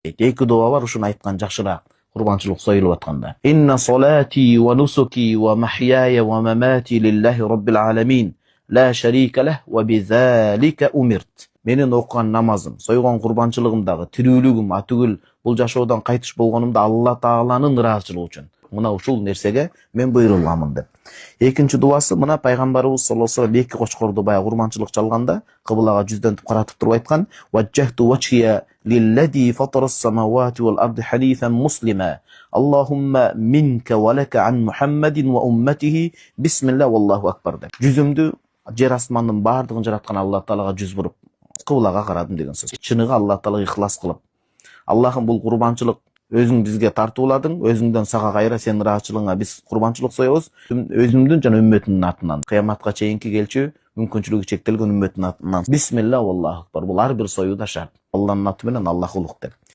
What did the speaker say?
Эки дуа бар, ушуну айткан жакшыраак. Курбанчылык союлуп атканда. Инна салати ва нусуки ва махьяя ва мамати лиллахи раббил аламин. Ла шарика лах ва бизалика умирт. Менин окуган намазым, сойгон курбанчылыгымдагы тирүүлүгүм, атүгүл бул жашоодон кайтыш болгонумда Алла Тааланын ыраазычылыгы үчүн. Мына ушул нерсеге мен буйруламын деп. Экинчи дуасы мына пайгамбарыбыз саллаллаху алейхи вассалам эки кочкорду баягы курбанчылык чалганда кыблага жүздөнтүп каратып туруп айткан: "Ваджжахту вачхия лиллади фатарас самавати вал арди ханифан муслима. Аллахумма минка ва лака ан Мухаммадин ва умматихи. Бисмилlah валлаху акбар" деп. Жүзүмдү жер асмандын бардыгын жараткан Алла Таалага жүз буруп кыблага карадым деген сөз. Чыныгы Алла Таалага ихлас кылып, Аллахым бул курбанчылык өзүң бизге тартууладың, өзүңдөн сага кайра, сенин ыраазычылыгыңа биз курбанчылык соебуз. Өзүмдүн жана үммөтүмдүн атынан, кыяматка чейинки келчү мүмкүнчүлүгү чектелген үммөттүн атынан. Бисмилlah валлаху акбар. Бул ар бир союуда шарт. Алланын аты менен, Аллах улук деп.